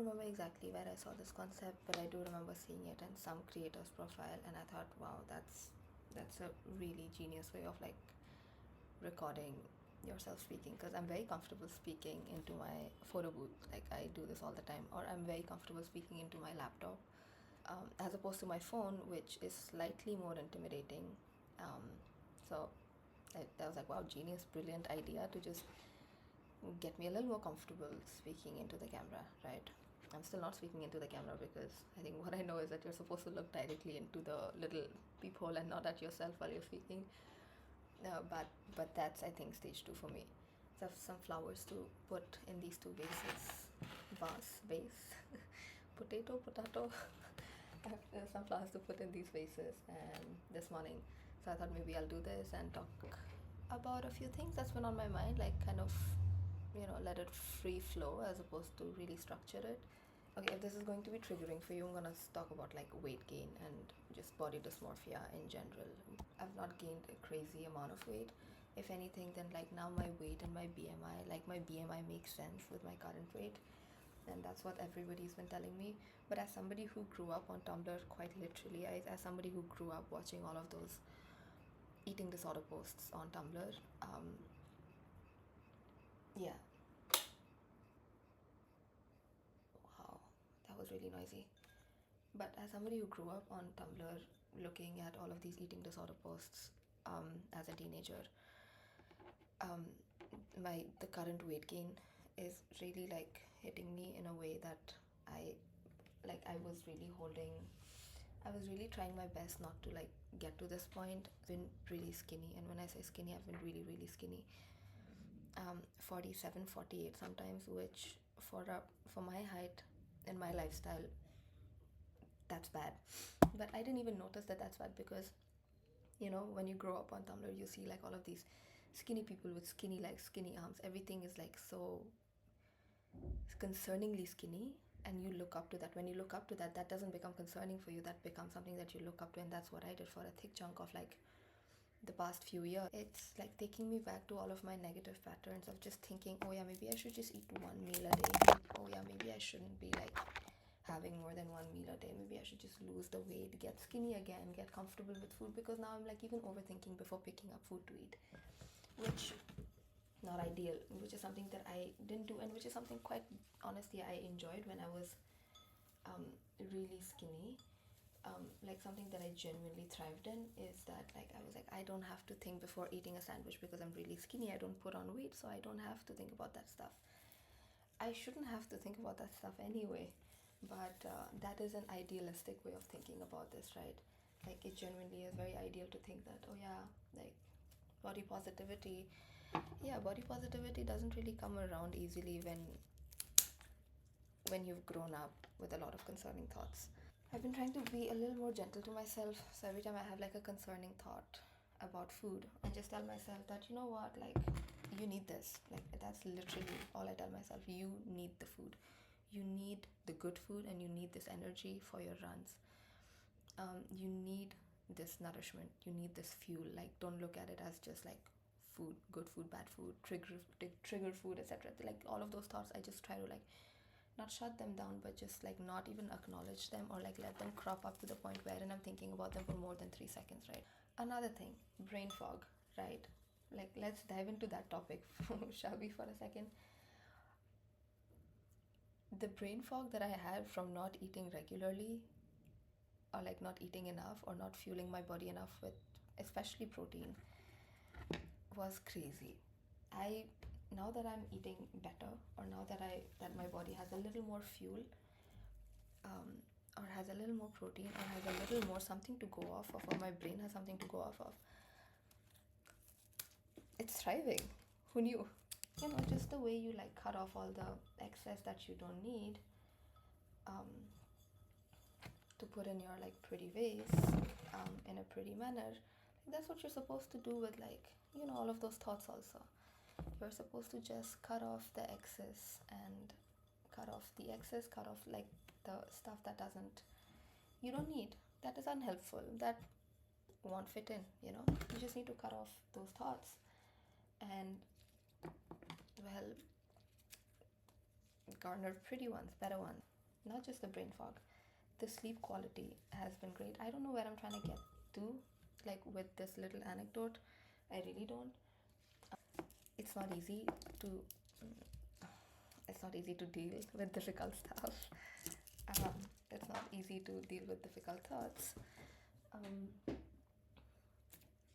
remember exactly where I saw this concept, but I do remember seeing it in some creator's profile, and I thought, wow, that's a really genius way of like recording yourself speaking, because I'm very comfortable speaking into my photo booth. Like I do this all the time, or I'm very comfortable speaking into my laptop, as opposed to my phone, which is slightly more intimidating. So I was like, wow, genius, brilliant idea to just get me a little more comfortable speaking into the camera, right? I'm still not speaking into the camera because I think what I know is that you're supposed to look directly into the little peephole and not at yourself while you're speaking. But that's, I think, stage two for me. So I have some flowers to put in these two vases. Vase. Potato. I have some flowers to put in these vases and this morning. So I thought maybe I'll do this and talk about a few things that's been on my mind, like kind of, let it free flow as opposed to really structure it. Okay, if this is going to be triggering for you, I'm gonna talk about like weight gain and just body dysmorphia in general. I've not gained a crazy amount of weight. If anything, then like now my weight and my BMI, like my BMI makes sense with my current weight, and that's what everybody's been telling me. But as somebody who grew up on Tumblr, quite literally, as somebody who grew up watching all of those eating disorder posts on Tumblr, yeah, wow, that was really noisy. But as somebody who grew up on Tumblr looking at all of these eating disorder posts as a teenager, um, the current weight gain is really like hitting me in a way that I I was really I was really trying my best not to like get to this point. I've been really skinny, and when I say skinny, I've been really, really skinny. 47, 48 sometimes, which for my height and my lifestyle, that's bad. But I didn't even notice that that's bad because, when you grow up on Tumblr, you see like all of these skinny people with skinny legs, skinny arms. Everything is like so concerningly skinny, and you look up to that. When you look up to that, that doesn't become concerning for you. That becomes something that you look up to, and that's what I did for a thick chunk of like the past few years. It's like taking me back to all of my negative patterns of just thinking, oh yeah, maybe I should just eat one meal a day. Oh yeah, maybe I shouldn't be like having more than one meal a day. Maybe I should just lose the weight, get skinny again, get comfortable with food, because now I'm like even overthinking before picking up food to eat, which not ideal, which is something that I didn't do, and which is something quite honestly I enjoyed when I was really skinny. Like something that I genuinely thrived in is that like I was like, I don't have to think before eating a sandwich because I'm really skinny. I don't put on weight, so I don't have to think about that stuff. I shouldn't have to think about that stuff anyway, but that is an idealistic way of thinking about this, right? Like it genuinely is very ideal to think that, oh yeah, like body positivity, yeah, body positivity doesn't really come around easily when you've grown up with a lot of concerning thoughts. I've been trying to be a little more gentle to myself. So every time I have like a concerning thought about food, I just tell myself that, you know what, like you need this. Like that's literally all I tell myself. You need the food. You need the good food, and you need this energy for your runs. You need this nourishment. You need this fuel. Like don't look at it as just like food, good food, bad food, trigger food, etc. Like all of those thoughts, I just try to like not shut them down, but just like not even acknowledge them, or like let them crop up to the point wherein I'm thinking about them for more than 3 seconds, right? Another thing, brain fog, right? Like let's dive into that topic, shall we, for a second? The brain fog that I had from not eating regularly, or like not eating enough, or not fueling my body enough with especially protein, was crazy. I Now that I'm eating better, or now that my body has a little more fuel, or has a little more protein, or has a little more something to go off of, or my brain has something to go off of, it's thriving. Who knew? Just the way you like cut off all the excess that you don't need, um, to put in your like pretty vase, in a pretty manner. That's what you're supposed to do with like, all of those thoughts also. You're supposed to just cut off the excess, and cut off like the stuff that doesn't, you don't need, that is unhelpful, that won't fit in. You just need to cut off those thoughts, and well, garner pretty ones, better ones. not just the brain fog, the sleep quality has been great. I don't know where I'm trying to get to, like with this little anecdote. I really don't. It's not easy to it's not easy to deal with difficult stuff. It's not easy to deal with difficult thoughts. Um,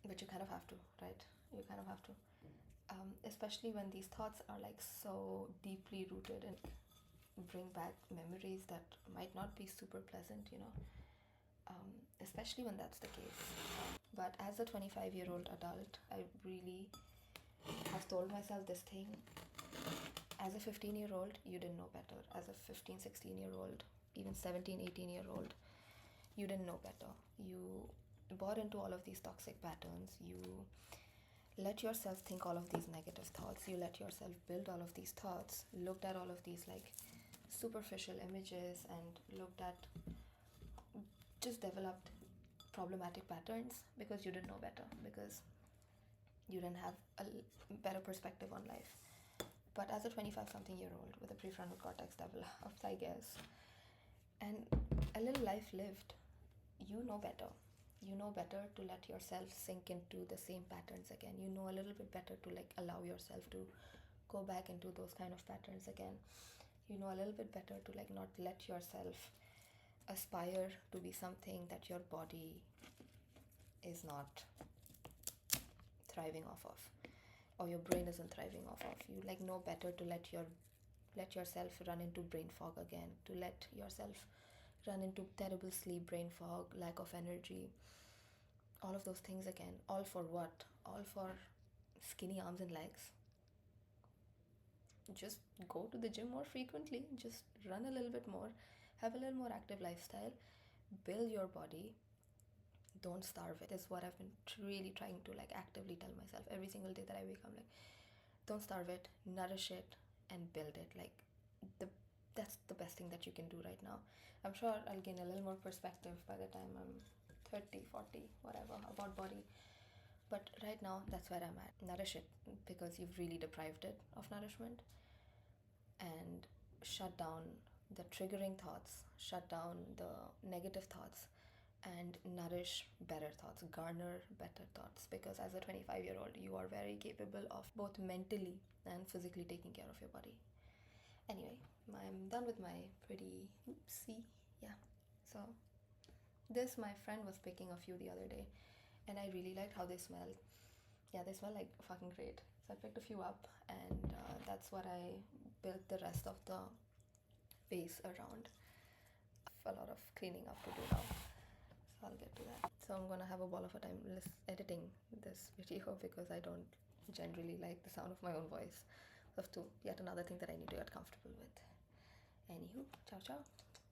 but you kind of have to, right? You kind of have to. Especially when these thoughts are like so deeply rooted and bring back memories that might not be super pleasant, especially when that's the case. But as a 25-year-old adult, I really have told myself this thing. As a 15-year-old, you didn't know better. As a 15, 16-year-old, even 17, 18-year-old, you didn't know better. You bought into all of these toxic patterns. You let yourself think all of these negative thoughts. You let yourself build all of these thoughts, looked at all of these like superficial images, and looked at, just developed problematic patterns because you didn't know better, because you didn't have a better perspective on life. But as a 25 something year old with a prefrontal cortex developed, I guess, and a little life lived, you know better. You know better to let yourself sink into the same patterns again. You know a little bit better to like allow yourself to go back into those kind of patterns again. You know a little bit better to like not let yourself aspire to be something that your body is not thriving off of, or your brain isn't thriving off of. You like know better to let yourself run into brain fog again, to let yourself run into terrible sleep, brain fog, lack of energy, all of those things again. All for what? All for skinny arms and legs. Just go to the gym more frequently, just run a little bit more, have a little more active lifestyle, build your body, don't starve it, is what I've been really trying to like actively tell myself every single day that I wake up. Like, don't starve it, nourish it, and build it. Like, the that's the best thing that you can do right now. I'm sure I'll gain a little more perspective by the time I'm 30, 40, whatever, about body. But right now, that's where I'm at. Nourish it, because you've really deprived it of nourishment, and shut down the triggering thoughts, shut down the negative thoughts, and nourish better thoughts, garner better thoughts. Because as a 25-year-old, you are very capable of both mentally and physically taking care of your body. Anyway, I'm done with my pretty oopsie. Yeah. So, this, my friend was picking a few the other day, and I really liked how they smelled. Yeah, they smell like fucking great. So I picked a few up, and that's what I built the rest of the base around. A lot of cleaning up to do now, so I'll get to that. So I'm gonna have a ball of a time editing this video because I don't generally like the sound of my own voice. That's yet another thing that I need to get comfortable with. Anywho, ciao ciao.